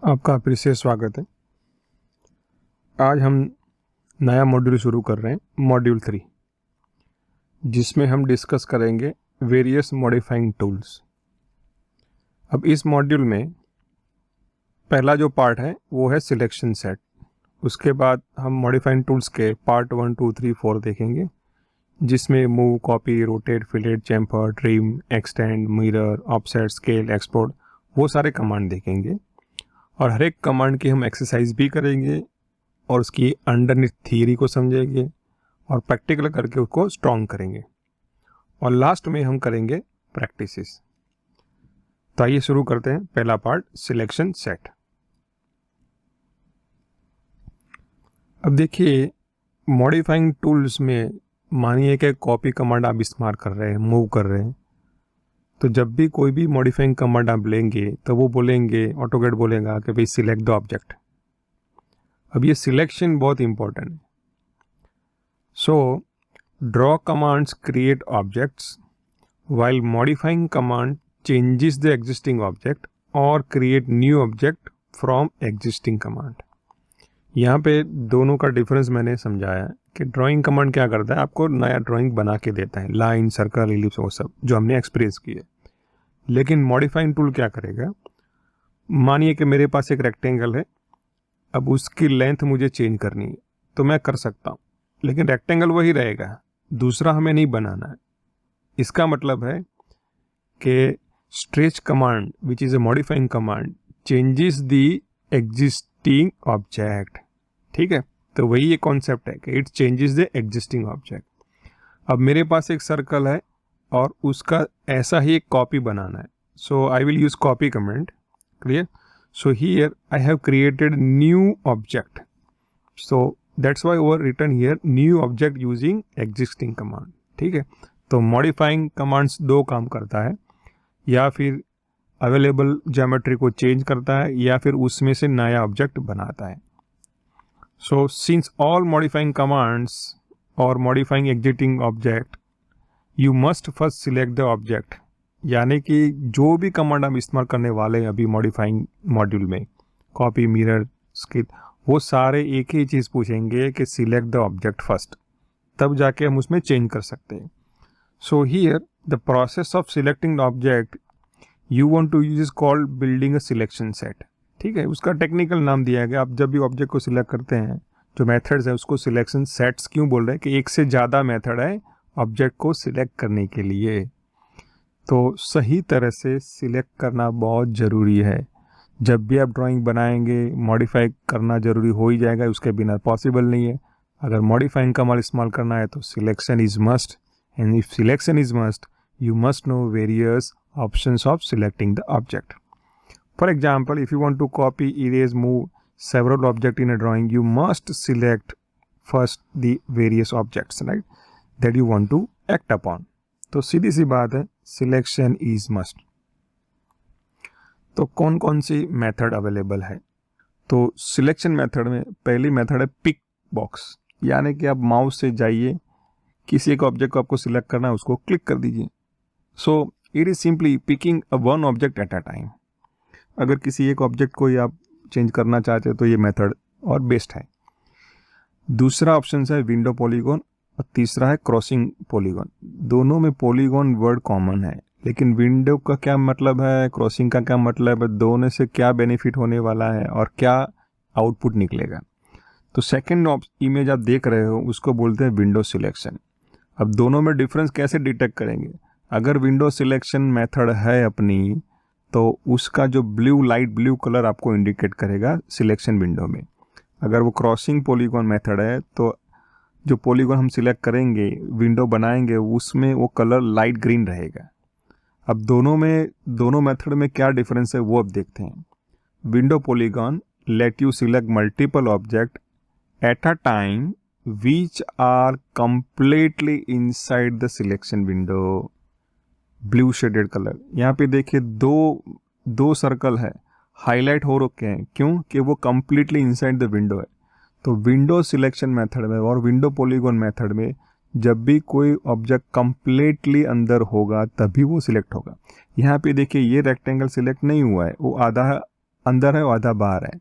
आपका फिर से स्वागत है। आज हम नया मॉड्यूल शुरू कर रहे हैं, मॉड्यूल 3, जिसमें हम डिस्कस करेंगे वेरियस मॉडिफाइंग टूल्स। अब इस मॉड्यूल में पहला जो पार्ट है वो है सिलेक्शन सेट। उसके बाद हम मॉडिफाइंग टूल्स के पार्ट 1, 2, 3, 4 देखेंगे, जिसमें move, copy, rotate, fillet, chamfer, trim, extend, mirror, offset, scale, export, वो सारे कमांड देखेंगे। और हर एक कमांड की हम एक्सरसाइज भी करेंगे और उसकी अंडरनीथ थियरी को समझेंगे और प्रैक्टिकल करके उसको स्ट्रॉन्ग करेंगे। और लास्ट में हम करेंगे प्रैक्टिसेस। तो आइए शुरू करते हैं पहला पार्ट, सिलेक्शन सेट। अब देखिए, मॉडिफाइंग टूल्स में मानिए कि कॉपी कमांड आप इस्तेमाल कर रहे हैं, मूव कर रहे हैं, तो जब भी कोई भी मॉडिफाइंग कमांड आप लेंगे तो वो बोलेंगे, ऑटोकैड बोलेगा कि भाई सिलेक्ट द ऑब्जेक्ट। अब ये सिलेक्शन बहुत इंपॉर्टेंट है। So draw commands create objects while modifying command changes the existing object or create new object from existing command। यहाँ पे दोनों का डिफरेंस मैंने समझाया है कि ड्राइंग कमांड क्या करता है, आपको नया ड्राइंग बना के देता है, लाइन, सर्कल, इलिप्स, वो सब जो हमने एक्सपीरियंस किए। लेकिन मॉडिफाइंग टूल क्या करेगा, मानिए कि मेरे पास एक रेक्टेंगल है, अब उसकी लेंथ मुझे चेंज करनी है तो मैं कर सकता हूँ, लेकिन रेक्टेंगल वही रहेगा, दूसरा हमें नहीं बनाना है। इसका मतलब है कि stretch command which is a modifying command changes the existing object. ठीक है, तो वही ये कॉन्सेप्ट है कि it changes the existing object. अब मेरे पास एक सर्कल है और उसका ऐसा ही एक कॉपी बनाना है, so I will use copy command. Clear? So here I have created new object, so that's why overwritten here new object using existing command. ठीक है, तो मॉडिफाइंग कमांड्स दो काम करता है, या फिर अवेलेबल ज्योमेट्री को चेंज करता है या फिर उसमें से नया ऑब्जेक्ट बनाता है। So since all modifying commands और modifying existing object, you must first select the object. यानी कि जो भी कमांड हम इस्तेमाल करने वाले हैं अभी मॉडिफाइंग मॉड्यूल में, कॉपी, मिरर, स्केल, वो सारे एक ही चीज़ पूछेंगे कि सिलेक्ट द ऑब्जेक्ट फर्स्ट, तब जाके हम उसमें चेंज कर सकते हैं। So here the process of selecting the object you want to use is called building a selection set। ठीक है, उसका टेक्निकल नाम दिया गया। आप जब भी ऑब्जेक्ट को सिलेक्ट करते हैं, जो मेथड्स है उसको सिलेक्शन सेट्स क्यों बोल रहे हैं, कि एक से ज़्यादा मेथड है ऑब्जेक्ट को सिलेक्ट करने के लिए। तो सही तरह से सिलेक्ट करना बहुत ज़रूरी है। जब भी आप ड्राइंग बनाएंगे, मॉडिफाई करना ज़रूरी हो ही जाएगा, उसके बिना पॉसिबल नहीं है। अगर मॉडिफाइंग कमांड इस्तेमाल करना है तो selection is must. And if selection is must, you must know various options of selecting the object. For example, if you want to copy, erase, move several objects in a drawing, you must select first the various objects, right, that you want to act upon. तो सीधी सी बात है, selection is must। तो कौन कौन सी method available है? तो selection method में पहली मेथड है पिक बॉक्स, यानी कि आप माउस से जाइए, किसी एक ऑब्जेक्ट को आपको सिलेक्ट करना है, उसको क्लिक कर दीजिए। सो it is simply picking one object at a time. अगर किसी एक ऑब्जेक्ट को ही आप चेंज करना चाहते हो तो ये मेथड और बेस्ट है। दूसरा ऑप्शन है विंडो पॉलीगॉन और तीसरा है क्रॉसिंग पॉलीगॉन। दोनों में पॉलीगॉन वर्ड कॉमन है, लेकिन विंडो का क्या मतलब है, क्रॉसिंग का क्या मतलब है, दोनों से क्या बेनिफिट होने वाला है और क्या आउटपुट निकलेगा। तो सेकेंड इमेज आप देख रहे हो उसको बोलते हैं विंडो सिलेक्शन। अब दोनों में डिफरेंस कैसे डिटेक्ट करेंगे? अगर विंडो सिलेक्शन मेथड है अपनी, तो उसका जो ब्लू, लाइट ब्लू कलर आपको इंडिकेट करेगा सिलेक्शन विंडो में। अगर वो क्रॉसिंग पॉलीगॉन मेथड है तो जो पॉलीगॉन हम सिलेक्ट करेंगे, विंडो बनाएंगे, उसमें वो कलर लाइट ग्रीन रहेगा। अब दोनों मेथड में क्या डिफरेंस है वो अब देखते हैं। Window polygon let you select multiple object at a time which are completely inside the selection window। Blue shaded colour, यहाँ पे देखिए दो सर्कल है, हाईलाइट हो रखे हैं, क्यों? कि वो completely inside the window है। तो विंडो सिलेक्शन मेथड में और विंडो पॉलीगॉन मेथड में जब भी कोई ऑब्जेक्ट completely अंदर होगा तभी वो सिलेक्ट होगा। यहाँ पे देखिए ये रेक्टेंगल सिलेक्ट नहीं हुआ है, वो आधा अंदर है और आधा बाहर है।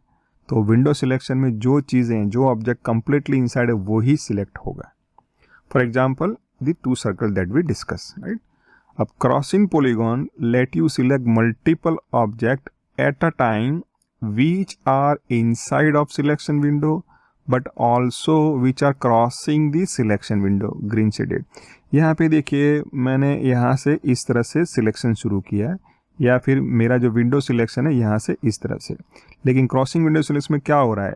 तो विंडो सिलेक्शन में जो चीज़ें, जो ऑब्जेक्ट कंप्लीटली इनसाइड है वो ही सिलेक्ट होगा। For example the two circle that we discuss, right. अब crossing polygon let you select multiple object at a time which are inside of selection window but also which are crossing the selection window, green shaded. यहाँ पे देखिए मैंने यहाँ से इस तरह से सिलेक्शन शुरू किया है, या फिर मेरा जो विंडो सिलेक्शन है यहाँ से इस तरह से, लेकिन क्रॉसिंग विंडो सिलेक्शन में क्या हो रहा है,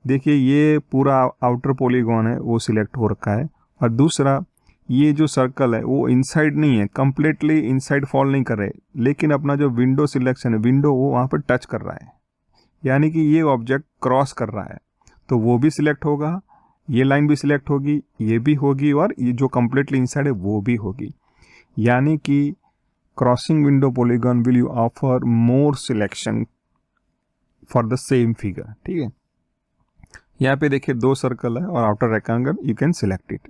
देखिए ये पूरा आउटर पॉलीगॉन है वो सिलेक्ट हो रखा है, और दूसरा ये जो सर्कल है वो इनसाइड नहीं है, कंप्लीटली इनसाइड फॉल नहीं कर रहे, लेकिन अपना जो विंडो सिलेक्शन है, विंडो वो वहाँ पर टच कर रहा है, यानी कि ये ऑब्जेक्ट क्रॉस कर रहा है, तो वो भी सिलेक्ट होगा, ये लाइन भी सिलेक्ट होगी, ये भी होगी, और ये जो कंप्लीटली इनसाइड है वो भी होगी। यानी कि crossing window polygon will you offer more selection for the same figure, ठीक है। यहाँ पे देखिए दो सर्कल है और outer rectangle, you can select it.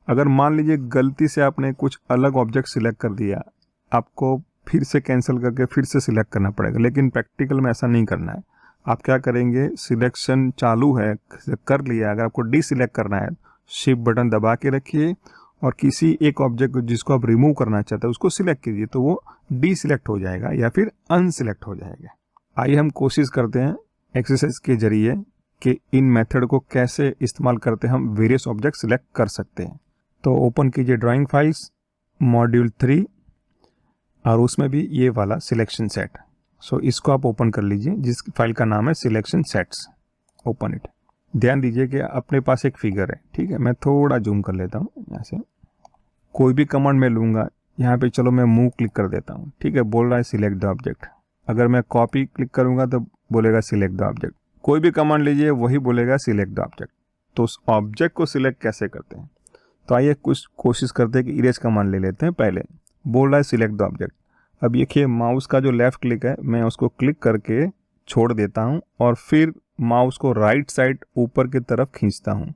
अगर मान लीजिए गलती से आपने कुछ अलग ऑब्जेक्ट सिलेक्ट कर दिया, आपको फिर से कैंसिल करके फिर से सिलेक्ट करना पड़ेगा, लेकिन प्रैक्टिकल में ऐसा नहीं करना है। आप क्या करेंगे, सिलेक्शन चालू है, कर लिया, अगर आपको डी सिलेक्ट करना है शिफ्ट बटन दबा के रखिए और किसी एक ऑब्जेक्ट जिसको आप रिमूव करना चाहते हैं उसको सिलेक्ट कीजिए, तो वो डी सिलेक्ट हो जाएगा या फिर अनसिलेक्ट हो जाएगा। आइए हम कोशिश करते हैं एक्सरसाइज के जरिए कि इन मेथड को कैसे इस्तेमाल करते हम वेरियस ऑब्जेक्ट सिलेक्ट कर सकते हैं। तो ओपन कीजिए ड्राइंग फाइल्स मॉड्यूल 3 और उसमें भी ये वाला सिलेक्शन सेट। सो इसको आप ओपन कर लीजिए, जिस फाइल का नाम है सिलेक्शन सेट्स। Open it. ध्यान दीजिए कि अपने पास एक फिगर है, ठीक है। मैं थोड़ा जूम कर लेता हूँ यहाँ से। कोई भी कमांड मैं लूँगा, यहाँ पे चलो मैं मूव क्लिक कर देता हूँ, ठीक है। बोल रहा है सिलेक्ट द ऑब्जेक्ट। अगर मैं कॉपी क्लिक करूँगा तो बोलेगा सिलेक्ट द ऑब्जेक्ट। कोई भी कमांड लीजिए वही बोलेगा सिलेक्ट द ऑब्जेक्ट। तो उस ऑब्जेक्ट को सिलेक्ट कैसे करते हैं, तो आइए कुछ कोशिश करते हैं कि इरेज कमांड ले लेते हैं। पहले बोल रहा है सिलेक्ट द ऑब्जेक्ट। अब देखिए माउस का जो लेफ्ट क्लिक है मैं उसको क्लिक करके छोड़ देता हूँ और फिर माउस को राइट साइड ऊपर की तरफ खींचता हूँ।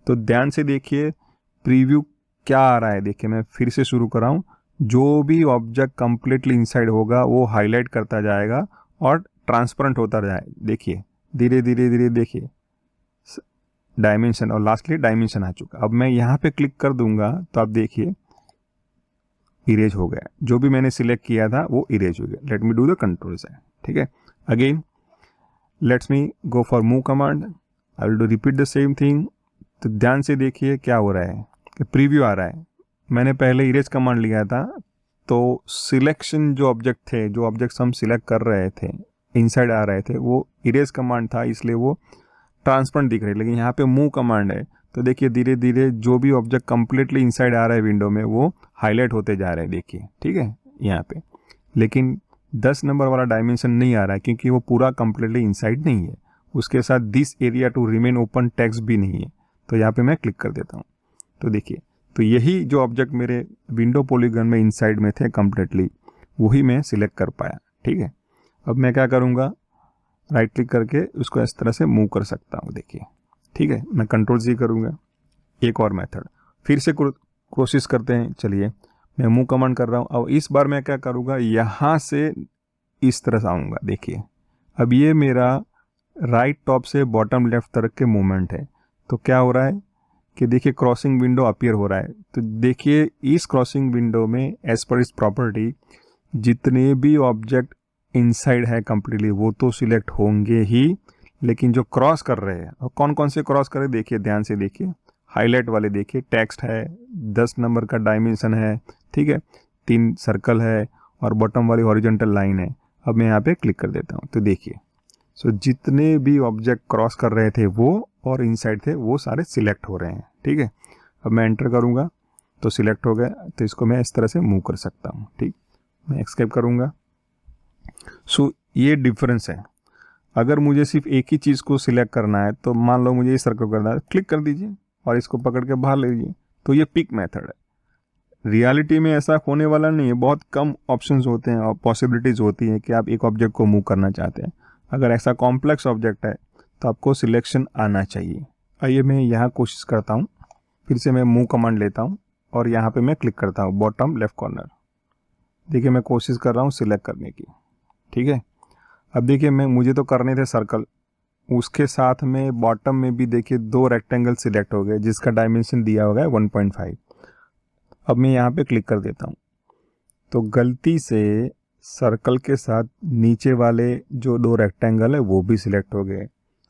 तो ध्यान से देखिए प्रीव्यू क्या आ रहा है। देखिए मैं फिर से शुरू कर रहा हूँ। जो भी ऑब्जेक्ट कंप्लीटली इनसाइड होगा वो हाईलाइट करता जाएगा और ट्रांसपेरेंट होता जाएगा। देखिए धीरे धीरे धीरे देखिए डायमेंशन, और लास्टली डायमेंशन आ चुका। अब मैं यहाँ पे क्लिक कर दूंगा तो आप देखिए इरेज हो गया, जो भी मैंने सिलेक्ट किया था वो इरेज हो गया। Let me do the control sign, ठीक है। Again let's me go for move command, I will do repeat the same thing. तो ध्यान से देखिए क्या हो रहा है कि प्रीव्यू आ रहा है। मैंने पहले इरेज कमांड लिया था तो सिलेक्शन जो ऑब्जेक्ट थे, जो ऑब्जेक्ट्स हम सिलेक्ट कर रहे थे इनसाइड आ रहे थे, वो इरेज कमांड था, इसलिए वो ट्रांसपेरेंट दिख रही है। लेकिन यहाँ पे मूव कमांड है तो देखिए धीरे धीरे जो भी ऑब्जेक्ट कंप्लीटली इनसाइड आ रहा है विंडो में वो हाईलाइट होते जा रहे हैं, देखिए, ठीक है यहाँ पे। लेकिन 10 नंबर वाला डायमेंशन नहीं आ रहा है क्योंकि वो पूरा कंप्लीटली इनसाइड नहीं है। उसके साथ this area to remain open text भी नहीं है। तो यहाँ पे मैं क्लिक कर देता हूँ तो देखिए, तो यही जो ऑब्जेक्ट मेरे विंडो पॉलीगॉन में इनसाइड में थे कंप्लीटली, वही मैं सिलेक्ट कर पाया, ठीक है। अब मैं क्या करूँगा, राइट क्लिक करके उसको इस तरह से मूव कर सकता हूँ, देखिए, ठीक है। मैं कंट्रोल जी करूँगा। एक और मेथड फिर से कोशिश करते हैं। चलिए मैं मूव कमांड कर रहा हूँ। अब इस बार मैं क्या करूँगा, यहाँ से इस तरह से आऊँगा। देखिए अब ये मेरा राइट टॉप से बॉटम लेफ्ट तरफ के मूवमेंट है। तो क्या हो रहा है कि देखिए क्रॉसिंग विंडो अपीयर हो रहा है। तो देखिए इस क्रॉसिंग विंडो में एज पर इस प्रॉपर्टी जितने भी ऑब्जेक्ट इनसाइड है कंप्लीटली वो तो सिलेक्ट होंगे ही, लेकिन जो क्रॉस कर रहे हैं, और कौन कौन से क्रॉस कर रहे हैं देखिए, ध्यान से देखिए। हाईलाइट वाले देखिए टेक्स्ट है, 10 नंबर का डायमेंशन है, ठीक है, 3 सर्कल है और बॉटम वाली हॉरिजॉन्टल लाइन है। अब मैं यहाँ पे क्लिक कर देता हूँ तो देखिए, सो जितने भी ऑब्जेक्ट क्रॉस कर रहे थे वो और इनसाइड थे वो सारे सिलेक्ट हो रहे हैं, ठीक है। अब मैं एंटर करूँगा तो सिलेक्ट हो गया। तो इसको मैं इस तरह से मूव कर सकता हूँ, ठीक। मैं एस्केप करूँगा। सो ये डिफरेंस है। अगर मुझे सिर्फ एक ही चीज़ को सिलेक्ट करना है तो मान लो मुझे इस सर्कल करना है, क्लिक कर दीजिए और इसको पकड़ के बाहर ले लीजिए। तो ये पिक मेथड है। रियलिटी में ऐसा होने वाला नहीं है, बहुत कम ऑप्शंस होते हैं और पॉसिबिलिटीज़ होती हैं कि आप एक ऑब्जेक्ट को मूव करना चाहते हैं। अगर ऐसा कॉम्प्लेक्स ऑब्जेक्ट है तो आपको सिलेक्शन आना चाहिए। आइए मैं यहाँ कोशिश करता हूँ। फिर से मैं मूव कमांड लेता हूँ और यहाँ पे मैं क्लिक करता हूँ बॉटम लेफ्ट कॉर्नर। देखिए मैं कोशिश कर रहा हूँ सिलेक्ट करने की, ठीक है। अब देखिए मुझे तो करने थे सर्कल, उसके साथ में बॉटम में भी देखिए 2 रेक्टेंगल सिलेक्ट हो गए जिसका डायमेंशन दिया होगा 1.5। अब मैं यहाँ पे क्लिक कर देता हूँ तो गलती से सर्कल के साथ नीचे वाले जो 2 रेक्टेंगल है वो भी सिलेक्ट हो गए।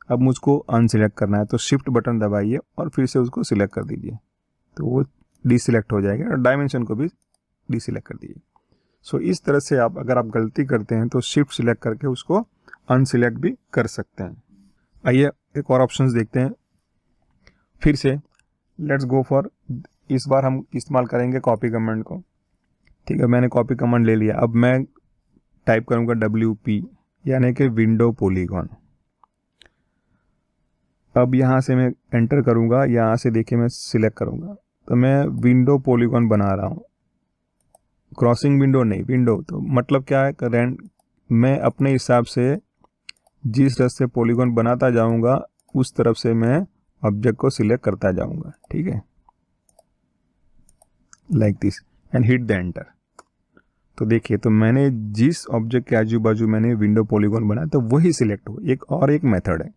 अब मुझको अनसिलेक्ट करना है तो शिफ्ट बटन दबाइए और फिर से उसको सिलेक्ट कर दीजिए तो वो डीसिलेक्ट हो जाएगा और डायमेंशन को भी डीसिलेक्ट कर दीजिए। सो इस तरह से आप अगर आप गलती करते हैं तो शिफ्ट सिलेक्ट करके उसको अनसिलेक्ट भी कर सकते हैं। आइए एक और ऑप्शंस देखते हैं। फिर से लेट्स गो फॉर, इस बार हम इस्तेमाल करेंगे कॉपी कमांड को। ठीक है, मैंने कॉपी कमांड ले लिया। अब मैं टाइप करूंगा WP यानी कि विंडो पॉलीगॉन। अब यहाँ से मैं एंटर करूंगा, यहाँ से देखिए मैं सिलेक्ट करूंगा तो मैं विंडो पॉलीगॉन बना रहा हूँ, क्रॉसिंग विंडो नहीं, विंडो। तो मतलब क्या है, मैं अपने हिसाब से जिस तरह से पॉलीगॉन बनाता जाऊंगा उस तरफ से मैं ऑब्जेक्ट को सिलेक्ट करता जाऊंगा। ठीक है, like this and hit the enter. तो देखिए, तो मैंने जिस ऑब्जेक्ट के आजू बाजू मैंने विंडो पॉलीगॉन बनाया तो वही सिलेक्ट हो। एक मेथड है,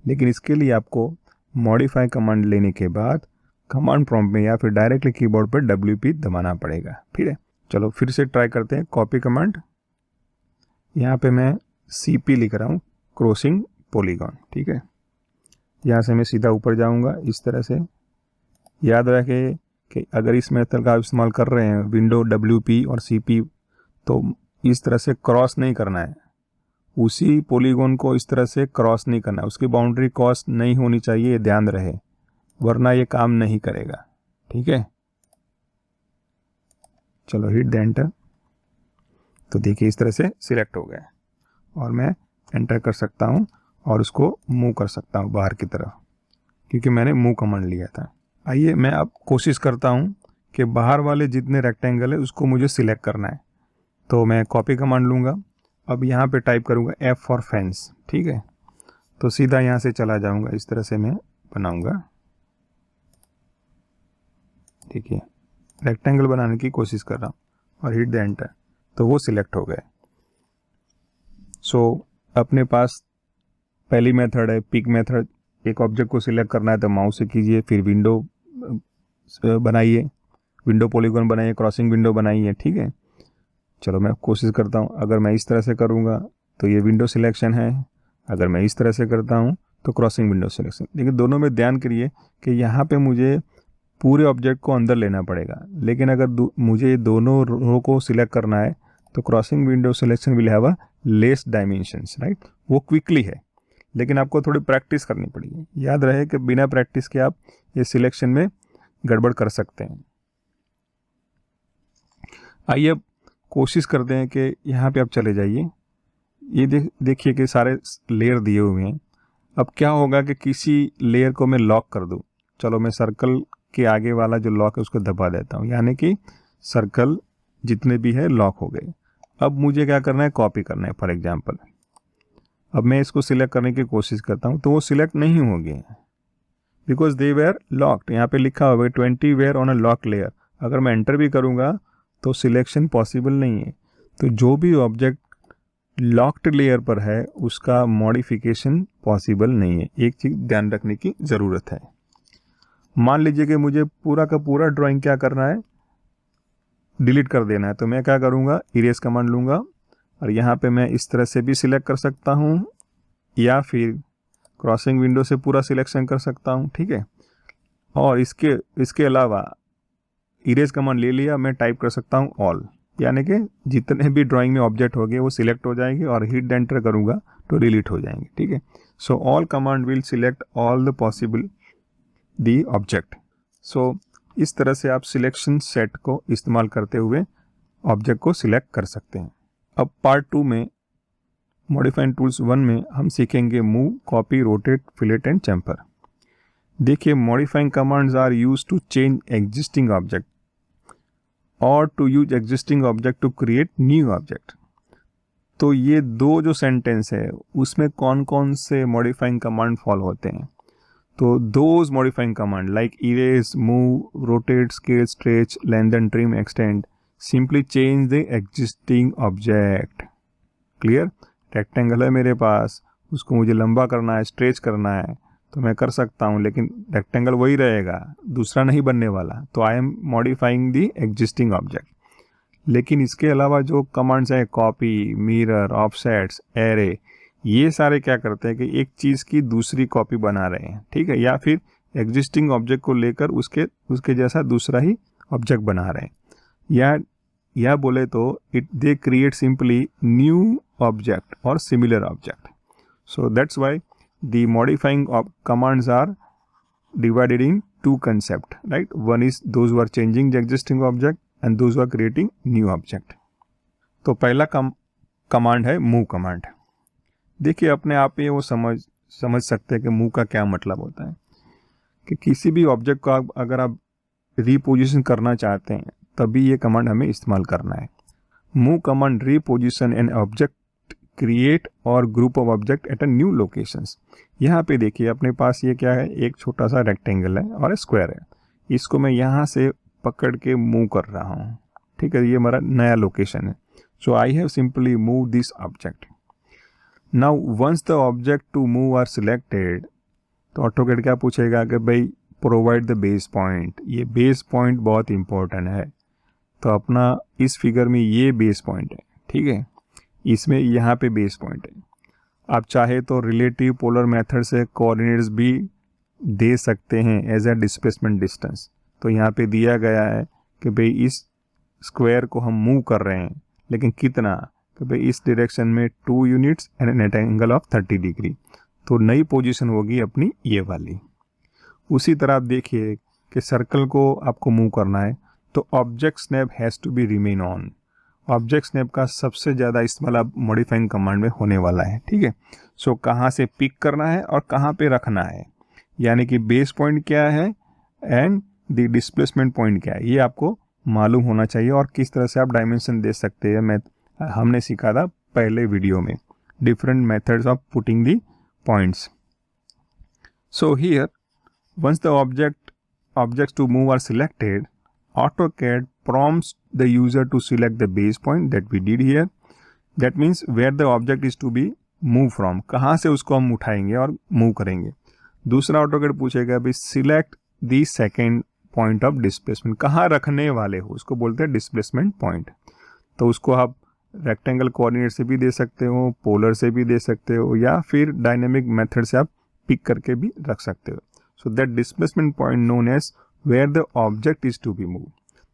लेकिन इसके लिए आपको मॉडिफाई कमांड लेने के बाद कमांड प्रॉम्प्ट में या फिर डायरेक्टली कीबोर्ड पर WP दबाना पड़ेगा। फिर है, चलो फिर से ट्राई करते हैं कॉपी कमांड। यहाँ पे मैं CP लिख रहा हूँ, क्रॉसिंग पॉलीगॉन। ठीक है, यहाँ से मैं सीधा ऊपर जाऊँगा इस तरह से। याद रखें कि अगर इस मेथड का इस्तेमाल कर रहे हैं विंडो WP और CP तो इस तरह से क्रॉस नहीं करना है, उसी पॉलीगॉन को इस तरह से क्रॉस नहीं करना है, उसकी बाउंड्री क्रॉस नहीं होनी चाहिए, ये ध्यान रहे, वरना ये काम नहीं करेगा। ठीक है, चलो हिट द एंटर। तो देखिए इस तरह से सिलेक्ट हो गया और मैं एंटर कर सकता हूँ और उसको मूव कर सकता हूँ बाहर की तरफ, क्योंकि मैंने मूव कमांड लिया था। आइए मैं अब कोशिश करता हूँ कि बाहर वाले जितने रेक्टेंगल है उसको मुझे सिलेक्ट करना है। तो मैं कॉपी कमांड लूँगा। अब यहाँ पे टाइप करूँगा F फॉर फेंस। ठीक है, तो सीधा यहाँ से चला जाऊँगा, इस तरह से मैं बनाऊँगा। देखिए रेक्टेंगल बनाने की कोशिश कर रहा हूँ और हिट द एंटर, तो वो सिलेक्ट हो गए। सो अपने पास पहली मेथड है पिक मेथड। एक ऑब्जेक्ट को सिलेक्ट करना है तो माउस से कीजिए, फिर विंडो बनाइए, विंडो पॉलीगॉन बनाइए, क्रॉसिंग विंडो बनाइए। ठीक है, चलो मैं कोशिश करता हूँ। अगर मैं इस तरह से करूँगा तो ये विंडो सिलेक्शन है, अगर मैं इस तरह से करता हूँ तो क्रॉसिंग विंडो सिलेक्शन। लेकिन दोनों में ध्यान करिए कि यहाँ पे मुझे पूरे ऑब्जेक्ट को अंदर लेना पड़ेगा, लेकिन अगर मुझे दोनों रो को सिलेक्ट करना है तो crossing window selection will have a less dimensions, right. वो क्विकली है, लेकिन आपको थोड़ी प्रैक्टिस करनी पड़ेगी। याद रहे कि बिना प्रैक्टिस के आप ये सिलेक्शन में गड़बड़ कर सकते हैं। आइए अब कोशिश करते हैं कि यहाँ पे आप चले जाइए। ये देखिए कि सारे लेयर दिए हुए हैं। अब क्या होगा कि किसी लेयर को मैं लॉक कर दूँ। चलो मैं सर्कल के आगे वाला जो लॉक है उसको दबा देता हूँ, यानी कि सर्कल जितने भी है लॉक हो गए। अब मुझे क्या करना है, कॉपी करना है। फॉर एग्जांपल अब मैं इसको सिलेक्ट करने की कोशिश करता हूँ तो वो सिलेक्ट नहीं होंगे, बिकॉज दे वेयर लॉक्ड। यहाँ पे लिखा हुआ है 20 where on a lock layer. अगर मैं एंटर भी करूँगा तो सिलेक्शन पॉसिबल नहीं है। तो जो भी ऑब्जेक्ट लॉक्ड लेयर पर है उसका मॉडिफिकेशन पॉसिबल नहीं है। एक चीज़ ध्यान रखने की ज़रूरत है। मान लीजिए कि मुझे पूरा का पूरा ड्राइंग क्या करना है, डिलीट कर देना है, तो मैं क्या करूँगा, इरेज कमांड लूँगा और यहाँ पे मैं इस तरह से भी सिलेक्ट कर सकता हूँ या फिर क्रॉसिंग विंडो से पूरा सिलेक्शन कर सकता हूँ। ठीक है, और इसके अलावा इरेज कमांड ले लिया, मैं टाइप कर सकता हूँ ऑल, यानी कि जितने भी ड्राइंग में ऑब्जेक्ट हो गए वो सिलेक्ट हो जाएंगे और हिट एंटर करूँगा तो डिलीट हो जाएंगे। ठीक है, so all command will select all the possible the object. So इस तरह से आप सिलेक्शन सेट को इस्तेमाल करते हुए ऑब्जेक्ट को सिलेक्ट कर सकते हैं। अब पार्ट 2 में मॉडिफाइंग टूल्स 1 में हम सीखेंगे move, copy, rotate, fillet and chamfer. देखिए modifying commands are use to change existing object और to use existing object to create new object. तो ये दो जो सेंटेंस है उसमें कौन कौन से मॉडिफाइंग कमांड फॉलो होते हैं। तो those modifying command like erase, move, rotate, scale, stretch, lengthen, trim, extend simply change the existing object, clear, rectangle है मेरे पास, उसको मुझे लंबा करना है, स्ट्रेच करना है, तो मैं कर सकता हूँ, लेकिन रेक्टेंगल वही रहेगा, दूसरा नहीं बनने वाला। तो I am modifying the existing object. लेकिन इसके अलावा जो कमांड्स हैं, कॉपी, मिरर, ऑफसेट्स, एरे, ये सारे क्या करते हैं कि एक चीज़ की दूसरी कॉपी बना रहे हैं, ठीक है, या फिर एग्जिस्टिंग ऑब्जेक्ट को लेकर उसके जैसा दूसरा ही ऑब्जेक्ट बना रहे हैं, या बोले तो they create simply new object और similar object. So that's why the modifying commands are divided in two concepts, right? One is those who are changing the existing object and those who are creating new object. तो पहला command है move command. देखिए अपने आप ही वो समझ सकते हैं कि मूव का क्या मतलब होता है। कि किसी भी ऑब्जेक्ट को अगर आप रीपोजिशन करना चाहते हैं तभी ये कमांड हमें इस्तेमाल करना है। Move command reposition an object, create और group of object at a new locations. यहाँ पे देखिए अपने पास ये क्या है, एक छोटा सा रेक्टेंगल है और स्क्वायर है, इसको मैं यहाँ से पकड़ के मूव कर रहा हूँ, ठीक है, ये हमारा नया लोकेशन है। So I have simply move this object. Now once the object to move are selected, तो ऑटोकैड क्या पूछेगा कि भाई प्रोवाइड द बेस पॉइंट। ये बेस पॉइंट बहुत इंपॉर्टेंट है, तो अपना इस फिगर में ये बेस पॉइंट है, ठीक है, इसमें यहाँ पे बेस पॉइंट है। आप चाहे तो रिलेटिव पोलर मेथड से कोऑर्डिनेट्स भी दे सकते हैं एज ए डिस्प्लेसमेंट डिस्टेंस। तो यहाँ पे दिया गया है कि भाई इस स्क्वायर को हम मूव कर रहे हैं, लेकिन कितना, कि भाई इस डायरेक्शन में 2 units and an angle of 30 degree. तो नई पोजीशन होगी अपनी ये वाली। उसी तरह आप देखिए कि सर्कल को आपको मूव करना है तो object snap has to be remain on. Object snap का सबसे ज़्यादा इस्तेमाल अब मॉडिफाइंग कमांड में होने वाला है, ठीक है। सो कहाँ से पिक करना है और कहाँ पे रखना है, यानी कि बेस पॉइंट क्या है एंड द डिस्प्लेसमेंट पॉइंट क्या है, ये आपको मालूम होना चाहिए। और किस तरह से आप डायमेंशन दे सकते हैं, हमने सीखा था पहले वीडियो में, different methods of putting the points. So here once the objects to move are selected, AutoCAD prompts the user to select the base point that we did here. That means where the object is to be moved from, कहाँ से उसको हम उठाएंगे और move करेंगे। दूसरा AutoCAD पूछेगा भी select the second point of displacement, कहाँ रखने वाले हो, उसको बोलते हैं डिस्प्लेसमेंट पॉइंट। तो उसको आप रेक्टेंगल कोऑर्डिनेट से भी दे सकते हो, पोलर से भी दे सकते हो, या फिर डायनेमिक मेथड से आप पिक करके भी रख सकते हो। So that displacement point known as where the object is to be move.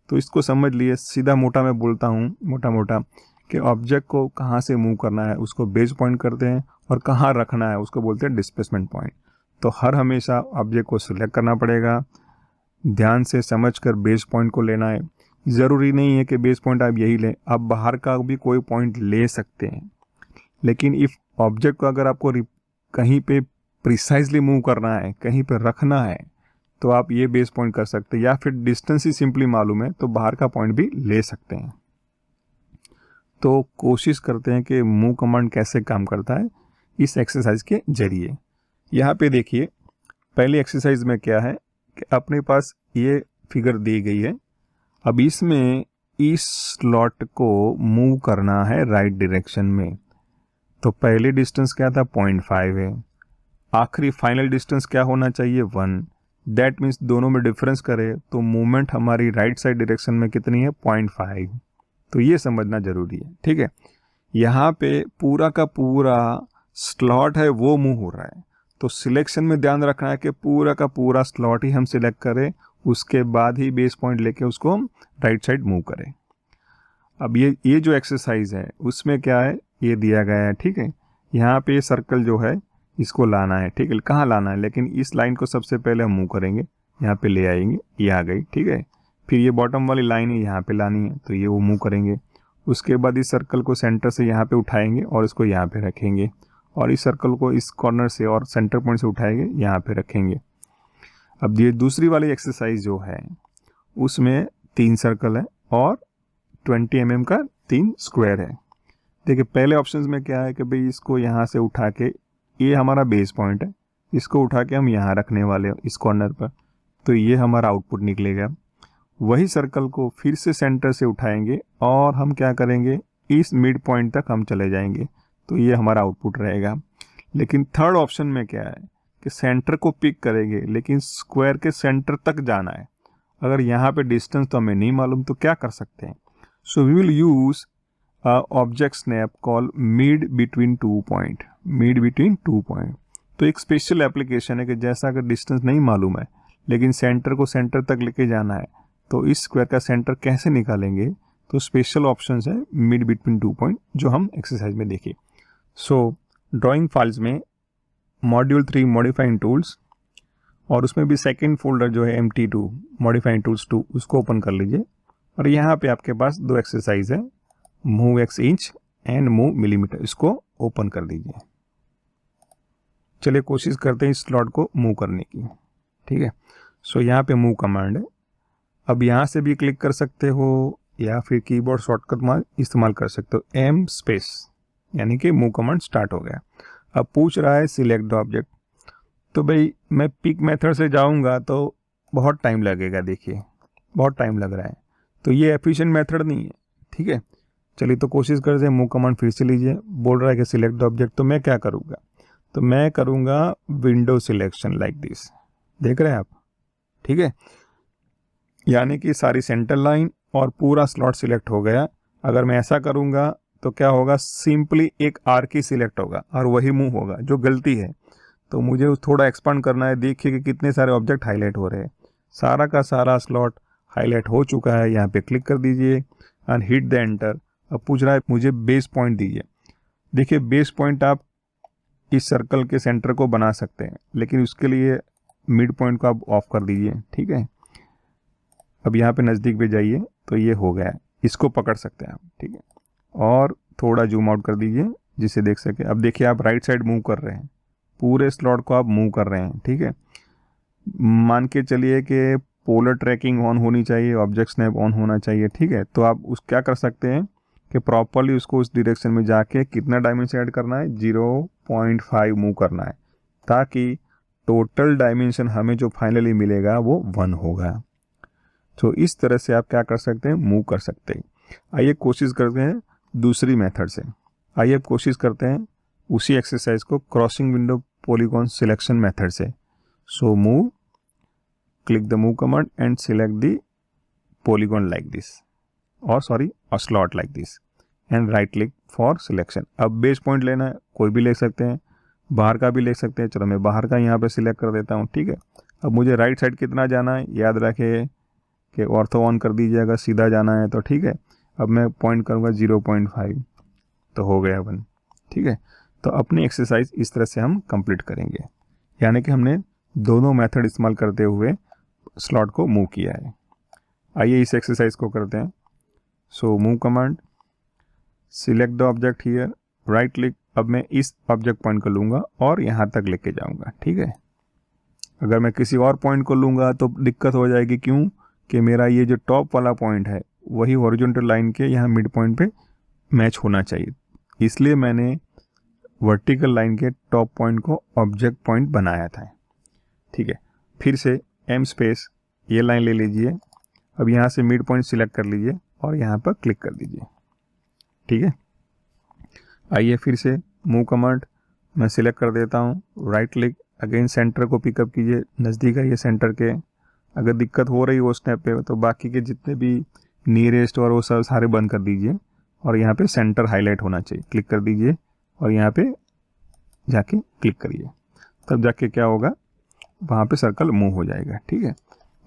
तो इसको समझ लिए, सीधा मोटा मैं बोलता हूँ मोटा कि ऑब्जेक्ट को कहाँ से मूव करना है उसको बेस पॉइंट करते हैं, और कहाँ रखना है उसको बोलते हैं डिस्प्लेसमेंट पॉइंट। तो हर हमेशा ऑब्जेक्ट को सिलेक्ट करना पड़ेगा, ध्यान से समझकर बेस पॉइंट को लेना है। ज़रूरी नहीं है कि बेस पॉइंट आप यही लें, आप बाहर का भी कोई पॉइंट ले सकते हैं, लेकिन इफ़ ऑब्जेक्ट को अगर आपको कहीं पे प्रिसाइजली मूव करना है, कहीं पे रखना है, तो आप ये बेस पॉइंट कर सकते हैं, या फिर डिस्टेंस ही सिंपली मालूम है तो बाहर का पॉइंट भी ले सकते हैं। तो कोशिश करते हैं कि मूव कमांड कैसे काम करता है इस एक्सरसाइज के जरिए। यहाँ पे देखिए पहली एक्सरसाइज में क्या है कि अपने पास ये फिगर दी गई है, अब इसमें इस स्लॉट को मूव करना है राइट डायरेक्शन में। तो पहले डिस्टेंस क्या था, 0.5 है, आखिरी फाइनल डिस्टेंस क्या होना चाहिए, 1। दैट मीन्स दोनों में डिफरेंस करें तो मूवमेंट हमारी राइट साइड डायरेक्शन में कितनी है, 0.5। तो ये समझना जरूरी है, ठीक है। यहाँ पे पूरा का पूरा स्लॉट है वो मूव हो रहा है, तो सिलेक्शन में ध्यान रखना है कि पूरा का पूरा स्लॉट ही हम सिलेक्ट करें, उसके बाद ही बेस पॉइंट लेके उसको हम राइट साइड मूव करें। अब ये जो एक्सरसाइज है उसमें क्या है, ये दिया गया है, ठीक है। यहाँ पे सर्कल जो है इसको लाना है, ठीक है, कहाँ लाना है, लेकिन इस लाइन को सबसे पहले हम मूव करेंगे, यहाँ पे ले आएंगे, ये आ गई, ठीक है। फिर ये बॉटम वाली लाइन है यहाँ पे लानी है, तो ये वो मूव करेंगे। उसके बाद इस सर्कल को सेंटर से यहाँ पे उठाएंगे और इसको यहाँ पे रखेंगे, और इस सर्कल को इस कॉर्नर से और सेंटर पॉइंट से उठाएंगे, यहाँ पे रखेंगे। अब ये दूसरी वाली एक्सरसाइज जो है उसमें 3 सर्कल है और 20 mm का 3 स्क्वायर है। देखिए पहले ऑप्शन में क्या है कि भाई इसको यहाँ से उठा के, ये हमारा बेस पॉइंट है, इसको उठा के हम यहाँ रखने वाले हैं इस कॉर्नर पर, तो ये हमारा आउटपुट निकलेगा। वही सर्कल को फिर से सेंटर से उठाएंगे और हम क्या करेंगे, इस मिड पॉइंट तक हम चले जाएंगे, तो ये हमारा आउटपुट रहेगा। लेकिन थर्ड ऑप्शन में क्या है कि सेंटर को पिक करेंगे लेकिन स्क्वायर के सेंटर तक जाना है। अगर यहाँ पे डिस्टेंस तो हमें नहीं मालूम तो क्या कर सकते हैं? So we will use object snap call mid between two point. Mid between two point तो एक स्पेशल एप्लीकेशन है कि जैसा अगर डिस्टेंस नहीं मालूम है लेकिन सेंटर को सेंटर तक लेके जाना है तो इस स्क्वायर का सेंटर कैसे निकालेंगे? तो स्पेशल ऑप्शन है मिड बिटवीन टू पॉइंट जो हम एक्सरसाइज में देखें। सो ड्राइंग फाइल्स में मॉड्यूल 3 मॉडिफाइंग टूल्स और उसमें भी सेकेंड फोल्डर जो है MT2 मॉडिफाइंग टूल्स 2 उसको ओपन कर लीजिए और यहाँ पे आपके पास 2 एक्सरसाइज है, move x inch and move millimetre, इसको ओपन कर दीजिए। चलिए कोशिश करते हैं इस स्लॉट को मूव करने की। ठीक है, सो यहाँ पे मूव कमांड है। अब यहाँ से भी क्लिक कर सकते हो या फिर कीबोर्ड शॉर्टकट इस्तेमाल कर सकते हो, M स्पेस, यानी कि मूव कमांड स्टार्ट हो गया। अब पूछ रहा है सिलेक्ट द ऑब्जेक्ट, तो भाई मैं पिक मेथड से जाऊंगा तो बहुत टाइम लगेगा, देखिए बहुत टाइम लग रहा है, तो ये एफिशिएंट मेथड नहीं है। ठीक है, चलिए तो कोशिश करते हैं, मूव कमांड फिर से लीजिए। बोल रहा है कि सिलेक्ट द ऑब्जेक्ट, तो मैं क्या करूँगा? तो मैं करूँगा विंडो सिलेक्शन लाइक दिस, देख रहे हैं आप? ठीक है, यानी कि सारी सेंटर लाइन और पूरा स्लॉट सिलेक्ट हो गया। अगर मैं ऐसा करूँगा तो क्या होगा? सिंपली एक आर्क ही सिलेक्ट होगा और वही मूव होगा, जो गलती है। तो मुझे थोड़ा एक्सपांड करना है। देखिए कि कितने सारे ऑब्जेक्ट हाईलाइट हो रहे हैं, सारा का सारा स्लॉट हाईलाइट हो चुका है। यहाँ पे क्लिक कर दीजिए एंड हिट द एंटर। अब पूछ रहा है मुझे बेस पॉइंट दीजिए। देखिए बेस पॉइंट आप इस सर्कल के सेंटर को बना सकते हैं, लेकिन उसके लिए मिड पॉइंट को आप ऑफ कर दीजिए। ठीक है, अब यहाँ पे नज़दीक पे जाइए तो ये हो गया है, इसको पकड़ सकते हैं आप। ठीक है, और थोड़ा जूम आउट कर दीजिए जिससे देख सके। अब देखिए आप राइट साइड मूव कर रहे हैं, पूरे स्लॉट को आप मूव कर रहे हैं। ठीक है, मान के चलिए कि पोलर ट्रैकिंग ऑन होनी चाहिए, ऑब्जेक्ट स्नैप ऑन होना चाहिए। ठीक है, तो आप उस क्या कर सकते हैं कि प्रॉपरली उसको उस डायरेक्शन में जाके कितना डायमेंशन ऐड करना है? 0.5 मूव करना है, ताकि टोटल डायमेंशन हमें जो फाइनली मिलेगा वो 1 होगा। तो इस तरह से आप क्या कर सकते हैं? मूव कर सकते हैं। आइए कोशिश करते हैं दूसरी मेथड से। आइए कोशिश करते हैं उसी एक्सरसाइज को crossing window polygon selection method से। So move, click the move command and select the polygon like this, और sorry a slot like this, and right click for selection. अब बेस पॉइंट लेना है, कोई भी ले सकते हैं, बाहर का भी ले सकते हैं। चलो मैं बाहर का यहाँ पे सिलेक्ट कर देता हूँ। ठीक है, अब मुझे राइट साइड कितना जाना है? याद रखें कि ऑर्थो ऑन कर दीजिए अगर सीधा जाना है तो। ठीक है, अब मैं पॉइंट करूँगा 0.5, तो हो गया 1। ठीक है, तो अपनी एक्सरसाइज इस तरह से हम कंप्लीट करेंगे, यानी कि हमने दोनों मेथड इस्तेमाल करते हुए स्लॉट को मूव किया है। आइए इस एक्सरसाइज को करते हैं। So move command, select the object here, right click. अब मैं इस ऑब्जेक्ट पॉइंट को लूँगा और यहाँ तक लेके जाऊँगा। ठीक है, अगर मैं किसी और पॉइंट को लूँगा तो दिक्कत हो जाएगी। क्यों? कि मेरा ये जो टॉप वाला पॉइंट है वही हॉरिजॉन्टल लाइन के यहाँ मिड पॉइंट पे मैच होना चाहिए, इसलिए मैंने वर्टिकल लाइन के टॉप पॉइंट को ऑब्जेक्ट पॉइंट बनाया था। ठीक है, फिर से M स्पेस, ये लाइन ले लीजिए। अब यहाँ से मिड पॉइंट सिलेक्ट कर लीजिए और यहाँ पर क्लिक कर दीजिए। ठीक है, आइए फिर से मूव कमांड मैं सिलेक्ट कर देता हूँ, राइट क्लिक, अगेन सेंटर को पिकअप कीजिए, नज़दीक है ये सेंटर के। अगर दिक्कत हो रही हो स्नैप पे तो बाकी के जितने भी नियरेस्ट और वो सब सारे बंद कर दीजिए और यहाँ पे सेंटर हाईलाइट होना चाहिए, क्लिक कर दीजिए और यहाँ पे जाके क्लिक करिए, तब जाके क्या होगा? वहाँ पे सर्कल मूव हो जाएगा। ठीक है,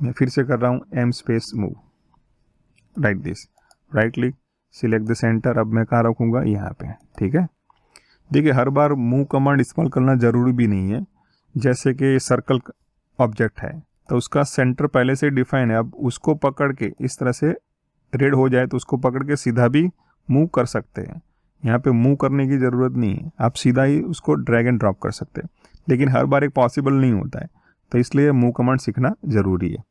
मैं फिर से कर रहा हूँ M space move, right this, right click, select the centre. अब मैं कहाँ रखूँगा? यहाँ पे। ठीक है, देखिए हर बार मूव कमांड इस्तेमाल करना ज़रूरी भी नहीं है। जैसे कि सर्कल ऑब्जेक्ट है तो उसका सेंटर पहले से डिफाइन है, अब उसको पकड़ के इस तरह से रेड हो जाए तो उसको पकड़ के सीधा भी मूव कर सकते हैं। यहाँ पे मूव करने की ज़रूरत नहीं है, आप सीधा ही उसको ड्रैग एंड ड्रॉप कर सकते हैं, लेकिन हर बार एक पॉसिबल नहीं होता है, तो इसलिए मूव कमांड सीखना ज़रूरी है।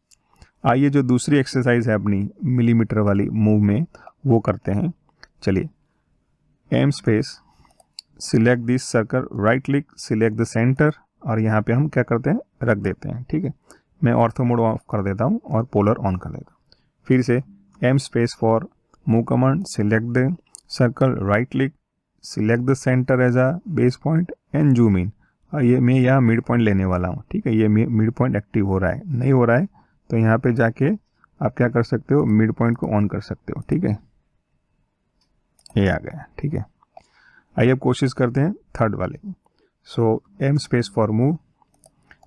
आइए जो दूसरी एक्सरसाइज है अपनी मिलीमीटर वाली मूव में, वो करते हैं। चलिए M space, select this circle, right click, select the centre, और यहाँ पे हम क्या करते हैं? रख देते हैं। ठीक है, मैं ऑर्थो मोड ऑफ कर देता हूँ और पोलर ऑन कर देता हूँ। फिर से M space for move command, select the circle, right click, select the centre as a base point and zoom in, और ये मैं यहाँ मिड पॉइंट लेने वाला हूँ, ठीक है। ये मिड पॉइंट एक्टिव हो रहा है, नहीं हो रहा है तो यहाँ पे जाके आप क्या कर सकते हो, मिड पॉइंट को ऑन कर सकते हो, ठीक है। ये आ गया, ठीक है। आइए अब कोशिश करते हैं थर्ड वाले। सो एम स्पेस फॉर मूव।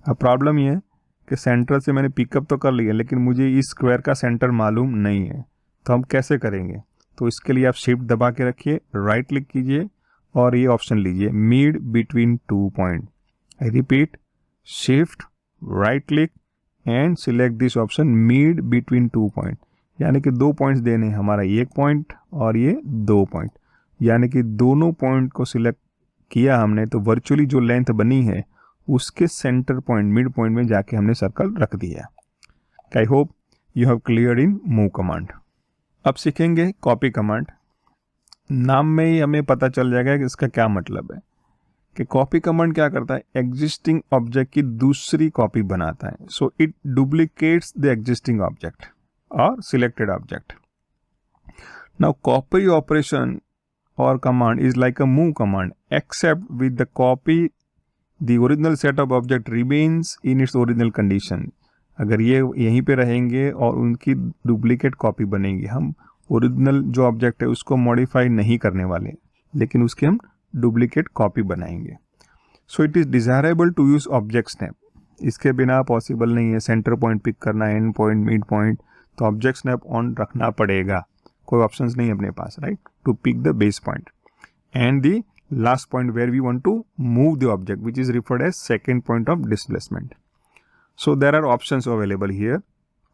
अब प्रॉब्लम ये है कि सेंटर से मैंने पिकअप तो कर लिया, लेकिन मुझे इस स्क्वायर का सेंटर मालूम नहीं है, तो हम कैसे करेंगे। तो इसके लिए आप शिफ्ट दबा के रखिए, राइट क्लिक कीजिए और ये ऑप्शन लीजिए, mid between 2 point. I repeat, shift right click and select this option, mid between 2 point. यानी कि 2 पॉइंट्स देने हैं, हमारा 1 पॉइंट और ये 2 पॉइंट, यानी कि दोनों पॉइंट को सिलेक्ट किया हमने, तो वर्चुअली जो लेंथ बनी है उसके सेंटर पॉइंट, मिड पॉइंट में जाके हमने सर्कल रख दिया। I hope you have clear in move command. अब सीखेंगे कॉपी कमांड। नाम में ही हमें पता चल जाएगा कि इसका क्या मतलब है। कि कॉपी कमांड क्या करता है, एग्जिस्टिंग ऑब्जेक्ट की दूसरी कॉपी बनाता है। So it duplicates the existing object और selected object. Now copy operation or command is like a move command, except with the copy the original set of object remains in its original condition। अगर ये यहीं पे रहेंगे और उनकी duplicate copy बनेगी, हम ओरिजिनल जो ऑब्जेक्ट है उसको मॉडिफाई नहीं करने वाले, लेकिन उसकी हम डुप्लीकेट कॉपी बनाएंगे। So it is desirable to use object snap. इसके बिना पॉसिबल नहीं है सेंटर पॉइंट पिक करना, एंड पॉइंट, मिड पॉइंट, तो ऑब्जेक्ट स्नैप ऑन रखना पड़ेगा, कोई ऑप्शंस नहीं अपने पास, right, to pick the base point and the last point where we want to move the object which is referred as second point of displacement. So there are options available here.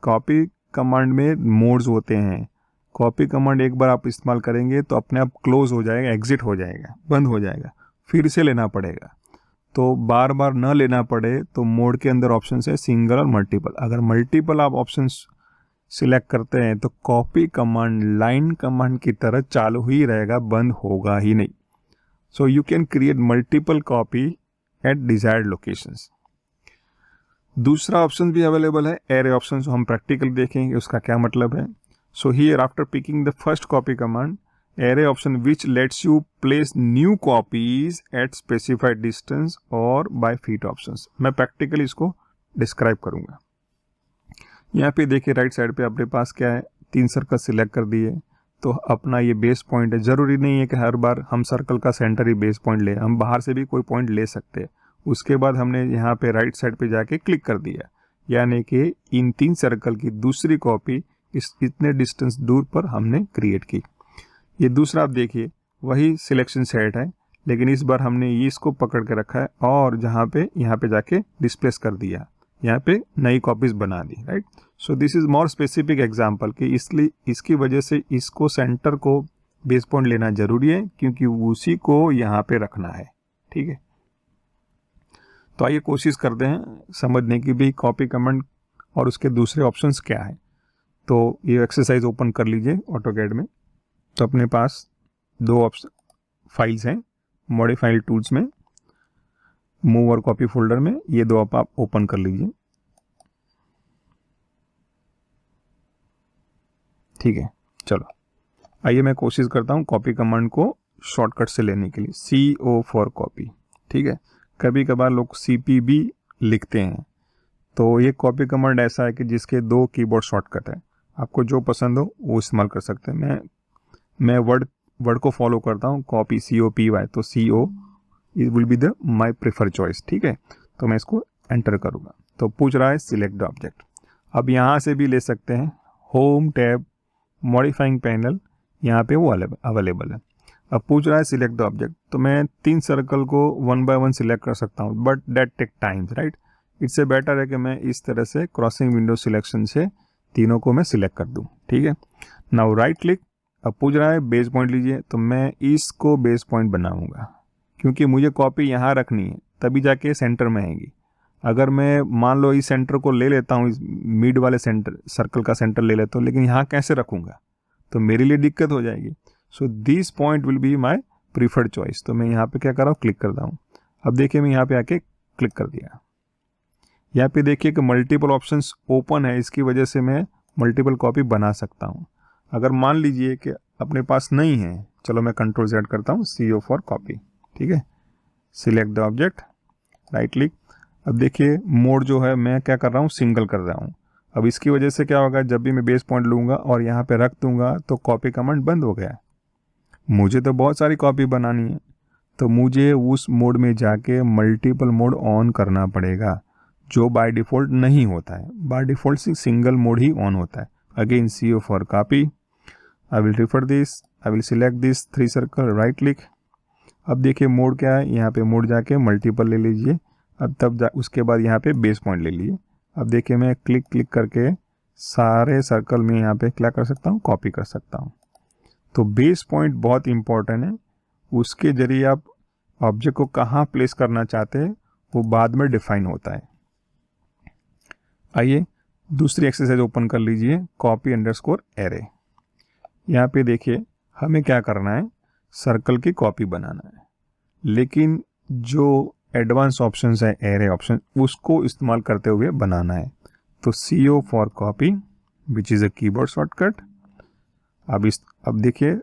Copy command में modes होते हैं। Copy command एक बार आप इस्तेमाल करेंगे तो अपने आप क्लोज हो जाएगा, एग्जिट हो जाएगा, बंद हो जाएगा, फिर से लेना पड़ेगा। तो बार बार न लेना पड़े तो मोड के अंदर ऑप्शन है सिंगल और मल्टीपल। अगर मल्टीपल आप ऑप्शंस सिलेक्ट करते हैं तो कॉपी कमांड लाइन कमांड की तरह चालू ही रहेगा, बंद होगा ही नहीं। So you can create multiple copy eight desired locations. दूसरा ऑप्शन भी अवेलेबल है, एरे ऑप्शन, हम प्रैक्टिकल देखेंगे उसका क्या मतलब है। So here after picking the first copy command, array option which let's you place new copies eight specified distance और बाय फीट ऑप्शंस। मैं प्रैक्टिकली इसको डिस्क्राइब करूंगा। यहाँ पे देखिए राइट साइड पे अपने पास क्या है, 3 सर्कल सिलेक्ट कर दिए, तो अपना ये बेस पॉइंट है। ज़रूरी नहीं है कि हर बार हम सर्कल का सेंटर ही बेस पॉइंट ले, हम बाहर से भी कोई पॉइंट ले सकते हैं। उसके बाद हमने यहाँ पे राइट साइड पे जाके क्लिक कर दिया, यानी कि इन 3 सर्कल की दूसरी कॉपी इतने डिस्टेंस दूर पर हमने क्रिएट की। ये दूसरा आप देखिए वही सिलेक्शन सेट है, लेकिन इस बार हमने इसको पकड़ के रखा है और यहाँ पे जाके डिस्प्लेस कर दिया, यहाँ पे नई कॉपीज बना दी, right. So this is more specific example कि इसलिए इसकी वजह से इसको सेंटर को बेस पॉइंट लेना जरूरी है, क्योंकि उसी को यहाँ पे रखना है, ठीक है। तो आइए कोशिश करते हैं समझने की भी कॉपी कमांड और उसके दूसरे ऑप्शंस क्या है। तो ये एक्सरसाइज ओपन कर लीजिए ऑटोकैड में। तो अपने पास 2 ऑप्शन फाइल्स हैं मॉडिफाइड टूल्स में, मूव और कॉपी फोल्डर में, ये 2 आप ओपन कर लीजिए, ठीक है। चलो आइए मैं कोशिश करता हूँ कॉपी कमांड को शॉर्टकट से लेने के लिए, CO फॉर कॉपी, ठीक है। कभी कभार लोग CP भी लिखते हैं, तो ये कॉपी कमांड ऐसा है कि जिसके 2 कीबोर्ड शॉर्टकट है, आपको जो पसंद हो वो इस्तेमाल कर सकते हैं। मैं वर्ड को फॉलो करता हूँ, कॉपी COPY, तो CO it will be the my prefer choice, ठीक है। तो मैं इसको एंटर करूँगा, तो पूछ रहा है सिलेक्ट द ऑब्जेक्ट। अब यहाँ से भी ले सकते हैं, होम टैब, मॉडिफाइंग पैनल, यहाँ पे वो अवेलेबल है। अब पूछ रहा है सिलेक्ट द ऑब्जेक्ट, तो मैं 3 सर्कल को 1 बाय 1 सिलेक्ट कर सकता हूँ, but that take times, right. इससे बेटर है कि मैं इस तरह से क्रॉसिंग विंडो सिलेक्शन से तीनों को मैं सिलेक्ट कर दूँ, ठीक है। Now right click. अब पूछ रहा है बेस पॉइंट लीजिए, तो मैं इसको बेस पॉइंट बनाऊंगा, क्योंकि मुझे कॉपी यहाँ रखनी है, तभी जाके सेंटर में आएगी। अगर मैं मान लो इस सेंटर को ले लेता हूँ, इस मिड वाले सर्कल का सेंटर ले लेता हूँ, लेकिन यहाँ कैसे रखूँगा, तो मेरे लिए दिक्कत हो जाएगी। So this point will be my preferred choice. तो मैं यहाँ पे क्या कर रहा हूँ, क्लिक करता हूँ। अब देखिए मैं यहाँ पे आके क्लिक कर दिया, यहाँ पे देखिए कि मल्टीपल ऑप्शंस ओपन है, इसकी वजह से मैं मल्टीपल कॉपी बना सकता हूँ। अगर मान लीजिए कि अपने पास नहीं है, चलो मैं कंट्रोल Z करता हूँ, CO फॉर कॉपी, ठीक है। Select the object, right click. अब देखिए मोड जो है मैं क्या कर रहा हूँ, सिंगल कर रहा हूँ। अब इसकी वजह से क्या होगा, जब भी मैं बेस पॉइंट लूँगा और यहाँ पे रख दूँगा तो कॉपी कमांड बंद हो गया। मुझे तो बहुत सारी कॉपी बनानी है, तो मुझे उस मोड में जाके मल्टीपल मोड ऑन करना पड़ेगा, जो बाय डिफ़ॉल्ट नहीं होता है। By default single mode he on होता है। Again CO for copy, I will refer this, I will select this 3 circle, right click. अब देखिए मोड क्या है, यहाँ पे मोड जाके मल्टीपल ले लीजिए। अब उसके बाद यहाँ पे बेस पॉइंट ले लीजिए। अब देखिए मैं क्लिक करके सारे सर्कल में यहाँ पे क्या कर सकता हूँ, कॉपी कर सकता हूँ। तो बेस पॉइंट बहुत इंपॉर्टेंट है, उसके जरिए आप ऑब्जेक्ट को कहाँ प्लेस करना चाहते हैं वो बाद में डिफाइन होता है। आइए दूसरी एक्सरसाइज ओपन कर लीजिए, कॉपी अंडरस्कोर एरे। यहाँ पे देखिए हमें क्या करना है, सर्कल की कॉपी बनाना है, लेकिन जो एडवांस ऑप्शंस है एरे ऑप्शन, उसको इस्तेमाल करते हुए बनाना है। तो CO for copy which is a keyboard shortcut. अब देखिए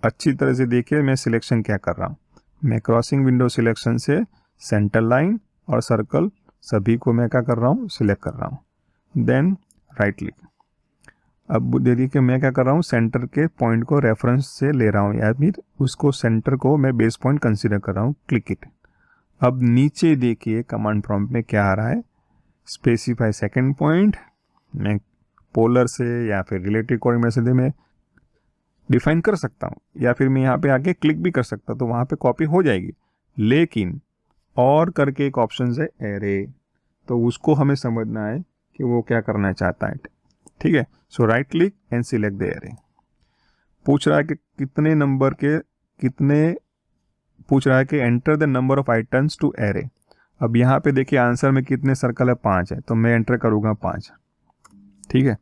अच्छी तरह से देखिए मैं सिलेक्शन क्या कर रहा हूँ। मैं क्रॉसिंग विंडो सिलेक्शन से सेंटर लाइन और सर्कल सभी को मैं क्या कर रहा हूँ, सिलेक्ट कर रहा हूँ। Then right click. अब देखिए कि मैं क्या कर रहा हूँ, सेंटर के पॉइंट को रेफरेंस से ले रहा हूँ, या फिर उसको सेंटर को मैं बेस पॉइंट कंसीडर कर रहा हूँ, क्लिक इट। अब नीचे देखिए कमांड प्रॉम्प्ट में क्या आ रहा है, स्पेसिफाई सेकंड पॉइंट। मैं पोलर से या फिर रिलेटिव कोऑर्डिनेट से मैं डिफाइन कर सकता हूँ, या फिर मैं यहाँ पे आके क्लिक भी कर सकता हूँ, तो वहाँ पे कॉपी हो जाएगी। लेकिन और करके एक ऑप्शन है एरे, तो उसको हमें समझना है कि वो क्या करना चाहता है, ठीक है। So right click and select the array. पूछ रहा है कि पूछ रहा है कि enter the number of items to array. अब यहाँ पे देखिए आंसर में कितने सर्कल है, 5 है, तो मैं एंटर करूँगा 5, ठीक है।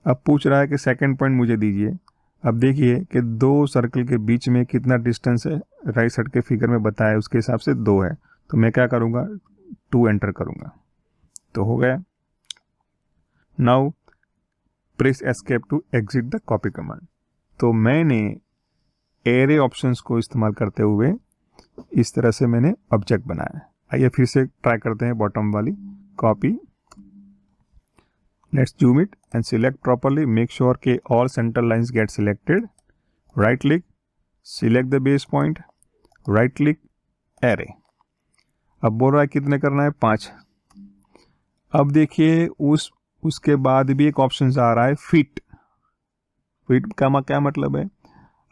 अब पूछ रहा है कि सेकंड पॉइंट मुझे दीजिए। अब देखिए कि 2 सर्कल के बीच में कितना डिस्टेंस है, राइट साइड के फिगर में बताया उसके हिसाब से 2 है, तो मैं क्या करूँगा, 2 एंटर करूँगा, तो हो गया। Now press escape to exit the copy command. तो मैंने एरे ऑप्शंस को इस्तेमाल करते हुए इस तरह से मैंने ऑब्जेक्ट बनाया। आइए फिर से ट्राई करते हैं, बॉटम वाली copy, let's zoom it and select properly, make sure के all centre lines get selected, right click, select the base point, right click, array. अब बोल रहा है कितने करना है, 5। अब देखिए उसके बाद भी एक ऑप्शन आ रहा है फिट का क्या मतलब है,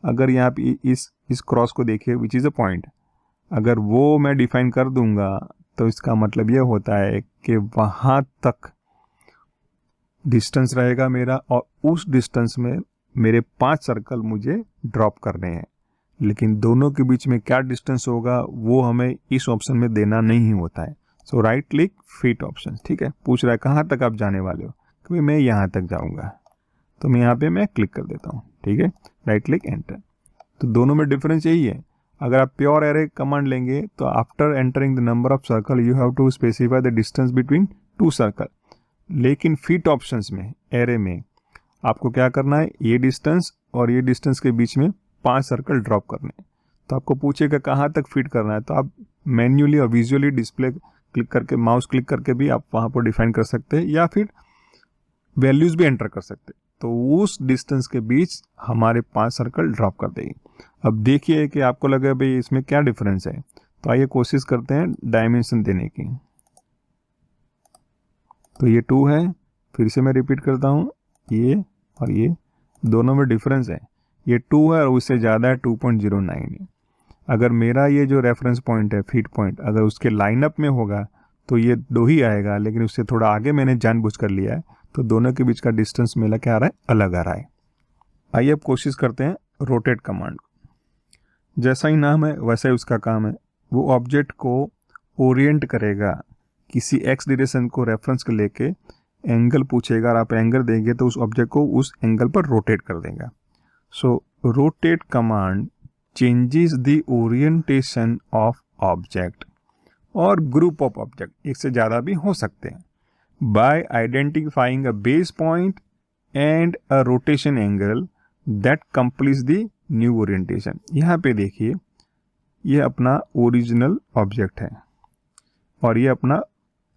अगर यहाँ पे इस क्रॉस को देखिए विच इज़ अ पॉइंट, अगर वो मैं डिफाइन कर दूंगा तो इसका मतलब ये होता है कि वहाँ तक डिस्टेंस रहेगा मेरा, और उस डिस्टेंस में मेरे 5 सर्कल मुझे ड्रॉप करने हैं। लेकिन दोनों के बीच में क्या डिस्टेंस होगा वो हमें इस ऑप्शन में देना नहीं होता है। So right click fit option, ठीक है। पूछ रहा है कहाँ तक आप जाने वाले हो, क्योंकि मैं यहाँ तक जाऊँगा, तो मैं यहाँ पे मैं क्लिक कर देता हूँ, ठीक है, राइट क्लिक एंटर। तो दोनों में डिफरेंस यही है। अगर आप प्योर एरे कमांड लेंगे तो after entering the number of circle you have to specify the distance between 2 circle. लेकिन फिट ऑप्शंस में, एरे में आपको क्या करना है, ये डिस्टेंस और ये डिस्टेंस के बीच में 5 सर्कल ड्रॉप करने हैं। तो आपको पूछेगा कहाँ तक फिट करना है, तो आप मैन्युअली और विजुअली डिस्प्ले क्लिक करके, माउस क्लिक करके भी आप वहाँ पर डिफाइन कर सकते हैं, या फिर वैल्यूज़ भी एंटर कर सकते हैं। तो उस डिस्टेंस के बीच हमारे 5 सर्कल ड्रॉप कर देगी। अब देखिए कि आपको लगे भाई इसमें क्या डिफरेंस है, तो आइए कोशिश करते हैं डायमेंशन देने की। तो ये 2 है, फिर से मैं रिपीट करता हूँ, ये और ये दोनों में डिफरेंस है, ये 2 है और उससे ज़्यादा है 2.09 है। अगर मेरा ये जो रेफरेंस पॉइंट है, फीट पॉइंट, अगर उसके लाइनअप में होगा तो ये 2 ही आएगा, लेकिन उससे थोड़ा आगे मैंने जानबूझ कर लिया है, तो दोनों के बीच का डिस्टेंस मेरा क्या आ रहा है, अलग आ रहा है। आइए अब कोशिश करते हैं रोटेट कमांड। जैसा ही नाम है वैसा ही उसका काम है, वो ऑब्जेक्ट को ओरिएंट करेगा, किसी एक्स डायरेक्शन को रेफरेंस के लेके एंगल पूछेगा, और आप एंगल देंगे तो उस ऑब्जेक्ट को उस एंगल पर रोटेट कर देगा। So rotate command changes the orientation of object और ग्रुप ऑफ ऑब्जेक्ट, एक से ज़्यादा भी हो सकते हैं, by identifying a base point and a rotation angle that completes the new orientation. यहाँ पे देखिए ये अपना ओरिजिनल ऑब्जेक्ट है और ये अपना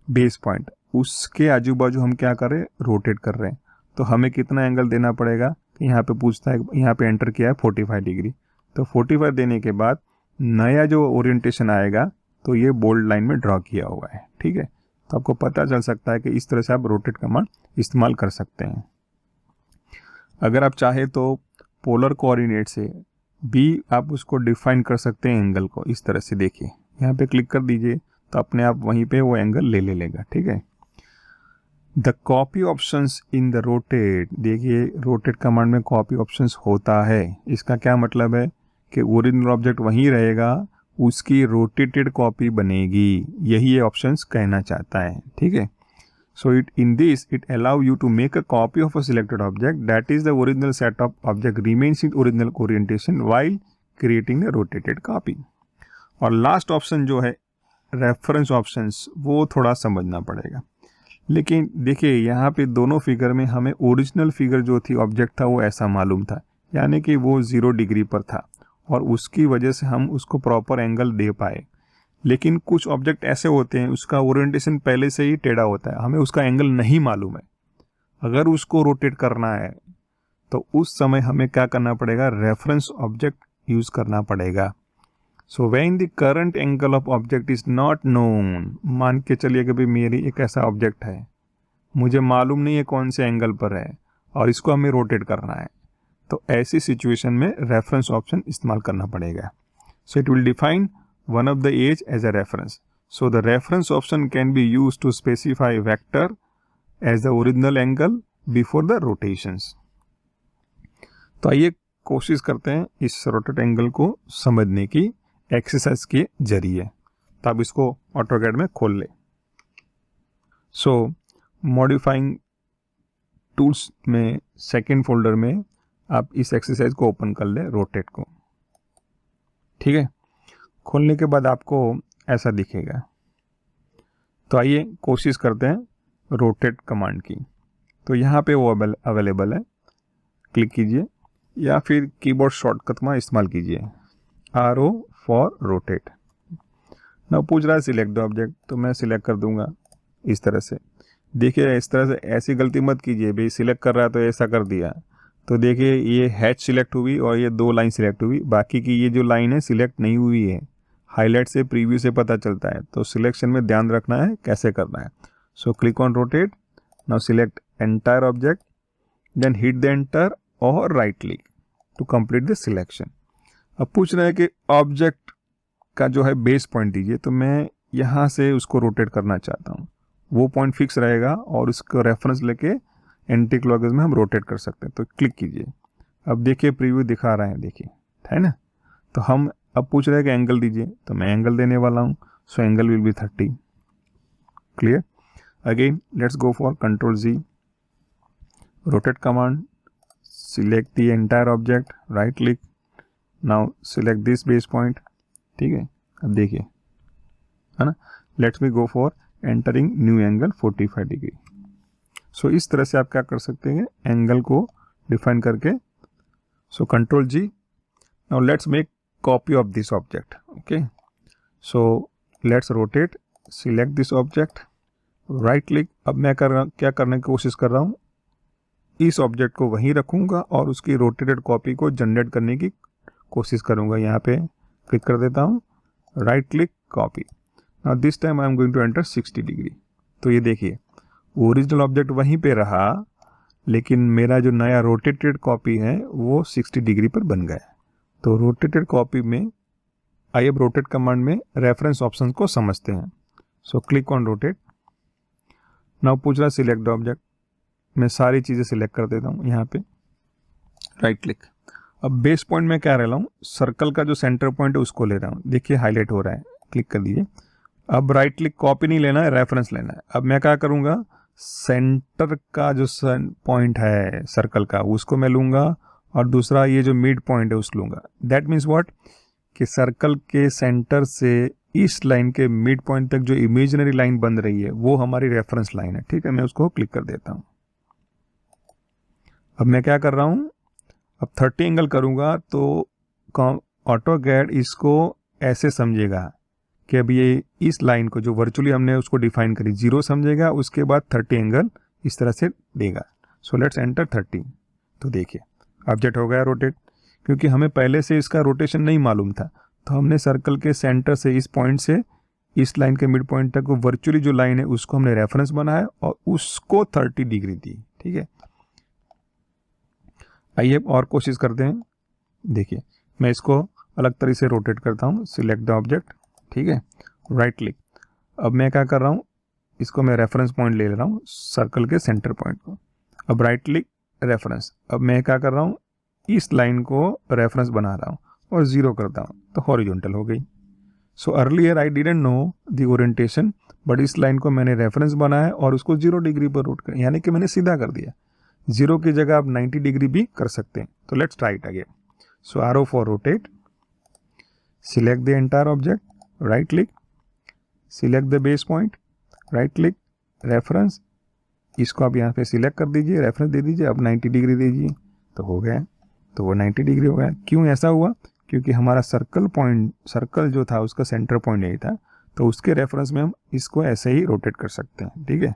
बेस पॉइंट, उसके आजू बाजू हम क्या कर रहे हैं, रोटेट कर रहे हैं। तो हमें कितना एंगल देना पड़ेगा, यहाँ पे पूछता है, यहाँ पे एंटर किया है 45 डिग्री, तो 45 देने के बाद नया जो ओरिएंटेशन आएगा तो ये बोल्ड लाइन में ड्रॉ किया हुआ है, ठीक है। तो आपको पता चल सकता है कि इस तरह से आप रोटेट कमांड इस्तेमाल कर सकते हैं। अगर आप चाहे तो पोलर कोऑर्डिनेट से भी आप उसको डिफाइन कर सकते हैं एंगल को। इस तरह से देखिए, यहाँ पे क्लिक कर दीजिए तो अपने आप वहीं पे वो एंगल ले लेगा, ठीक है। The copy options in the rotate, देखिए रोटेट कमांड में कॉपी ऑप्शंस होता है। इसका क्या मतलब है कि ओरिजिनल ऑब्जेक्ट वहीं रहेगा, उसकी रोटेटेड कॉपी बनेगी, यही ये ऑप्शंस कहना चाहता है, ठीक है। सो in this it allow you to make a copy of a selected object, that is the original set of object remains in original orientation while creating a rotated copy। और last option जो है reference options, वो थोड़ा समझना पड़ेगा। लेकिन देखिए यहाँ पे दोनों फिगर में हमें ओरिजिनल फिगर जो थी ऑब्जेक्ट था वो ऐसा मालूम था, यानी कि वो 0 डिग्री पर था और उसकी वजह से हम उसको प्रॉपर एंगल दे पाए। लेकिन कुछ ऑब्जेक्ट ऐसे होते हैं उसका ओरिएंटेशन पहले से ही टेढ़ा होता है, हमें उसका एंगल नहीं मालूम है। अगर उसको रोटेट करना है तो उस समय हमें क्या करना पड़ेगा, रेफरेंस ऑब्जेक्ट यूज करना पड़ेगा। So when the current angle of object is not known, मान के चलिए कि भाई मेरी एक ऐसा ऑब्जेक्ट है, मुझे मालूम नहीं है कौन से एंगल पर है और इसको हमें रोटेट करना है, तो ऐसी सिचुएशन में रेफरेंस ऑप्शन इस्तेमाल करना पड़ेगा। So it will define one of the edge as a reference. So the reference option can be used to specify vector as the original angle before the rotations. तो आइए कोशिश करते हैं इस रोटेट एंगल को समझने की एक्सरसाइज के जरिए। तो आप इसको ऑटोकैड में खोल ले। सो मॉडिफाइंग टूल्स में सेकेंड फोल्डर में आप इस एक्सरसाइज को ओपन कर ले, रोटेट को, ठीक है। खोलने के बाद आपको ऐसा दिखेगा। तो आइए कोशिश करते हैं रोटेट कमांड की। तो यहाँ पे वो अवेलेबल है, क्लिक कीजिए या फिर कीबोर्ड शॉर्टकट में इस्तेमाल कीजिए RO फॉर रोटेट। ना पूछ रहा है सिलेक्ट द ऑब्जेक्ट, तो मैं सिलेक्ट कर दूंगा इस तरह से। देखिए इस तरह से ऐसी गलती मत कीजिए, भाई सिलेक्ट कर रहा है तो ऐसा कर दिया। तो देखिए ये हैच सिलेक्ट हुई और ये 2 लाइन सिलेक्ट हुई, बाकी की ये जो लाइन है सिलेक्ट नहीं हुई है। हाईलाइट से प्रीव्यू से पता चलता है, तो सिलेक्शन में ध्यान रखना है कैसे करना है। So click on rotate, now select entire object, then hit the enter और right click to complete the selection. अब पूछ रहा है कि ऑब्जेक्ट का जो है बेस पॉइंट दीजिए, तो मैं यहाँ से उसको रोटेट करना चाहता हूँ। वो पॉइंट फिक्स रहेगा और उसको रेफरेंस लेके एंटी क्लॉकवाइज में हम रोटेट कर सकते हैं। तो क्लिक कीजिए, अब देखिए प्रीव्यू दिखा रहा है, देखिए है ना। तो हम अब पूछ रहे हैं कि एंगल दीजिए, तो मैं एंगल देने वाला हूँ। So angle will be 30। Clear. Again let's go for Ctrl+Z, rotate command, select the entire object, right click, now select this base point, ठीक है। अब देखिए है ना, let's me go for entering new angle 45 degree. सो इस तरह से आप क्या कर सकते हैं, एंगल को डिफाइन करके। सो Ctrl+G, now let's make copy of this object, okay। so let's rotate, select this object, right click। अब मैं क्या करने की कोशिश कर रहा हूँ, इस ऑब्जेक्ट को वहीं रखूँगा और उसकी रोटेटेड कॉपी को जनरेट करने की कोशिश करूँगा। यहाँ पे क्लिक कर देता हूँ, right click, copy. Now this time I am going to enter 60 degree. तो ये देखिए ओरिजिनल ऑब्जेक्ट वहीं पे रहा, लेकिन मेरा जो नया रोटेटेड कॉपी है वो 60 डिग्री पर बन गया। तो रोटेटेड कॉपी में आइए अब रोटेट कमांड में रेफरेंस ऑप्शन को समझते हैं। सो क्लिक ऑन रोटेट, नाउ पूछ रहा सिलेक्ट द ऑब्जेक्ट, मैं सारी चीज़ें सिलेक्ट कर देता हूँ यहाँ पे, राइट क्लिक। अब बेस पॉइंट में क्या रह रहा हूँ, सर्कल का जो सेंटर पॉइंट है उसको ले रहा हूँ, देखिए हाईलाइट हो रहा है, क्लिक कर दीजिए। अब राइट क्लिक, कॉपी नहीं लेना है, रेफरेंस लेना है। अब मैं क्या करूँगा, सेंटर का जो पॉइंट है सर्कल का उसको मैं लूँगा और दूसरा ये जो मिड पॉइंट है उसको लूँगा। दैट मीन्स व्हाट, कि सर्कल के सेंटर से इस लाइन के मिड पॉइंट तक जो इमेजिनरी लाइन बन रही है वो हमारी रेफरेंस लाइन है, ठीक है। मैं उसको क्लिक कर देता हूँ। अब मैं क्या कर रहा हूँ, अब 30 एंगल करूँगा तो ऑटोकैड इसको ऐसे समझेगा कि अब ये इस लाइन को जो वर्चुअली हमने उसको डिफाइन करी 0 समझेगा, उसके बाद 30 एंगल इस तरह से देगा। So let's enter 30। तो देखिए ऑब्जेक्ट हो गया रोटेट। क्योंकि हमें पहले से इसका रोटेशन नहीं मालूम था, तो हमने सर्कल के सेंटर से इस पॉइंट से इस लाइन के मिड पॉइंट तक वो वर्चुअली जो लाइन है उसको हमने रेफरेंस बनाया और उसको 30 डिग्री दी। ठीक है, आइए और कोशिश करते हैं। देखिए मैं इसको अलग तरीके से रोटेट करता हूँ। सिलेक्ट द ऑब्जेक्ट, ठीक है, राइट क्लिक। अब मैं क्या कर रहा हूँ, इसको मैं रेफरेंस पॉइंट ले रहा हूँ सर्कल के सेंटर पॉइंट को। अब राइट क्लिक रेफरेंस। अब मैं क्या कर रहा हूँ, इस लाइन को रेफरेंस बना रहा हूँ और 0 करता हूँ तो हॉरिजॉन्टल हो गई। So earlier I didn't know the orientation, but इस लाइन को मैंने रेफरेंस बनाया और उसको 0 डिग्री पर रोट कर, यानी कि मैंने सीधा कर दिया। 0 की जगह आप 90 डिग्री भी कर सकते हैं। तो लेट्स ट्राई इट अगेन। सो आरो for rotate, select the entire object, right click, select the base point, right click, reference, इसको आप यहाँ पे सिलेक्ट कर दीजिए, रेफरेंस दे दीजिए, अब 90 डिग्री दीजिए तो हो गया। तो वो 90 डिग्री हो गया। क्यों ऐसा हुआ, क्योंकि हमारा सर्कल जो था उसका सेंटर पॉइंट यही था, तो उसके रेफरेंस में हम इसको ऐसे ही रोटेट कर सकते हैं। ठीक है।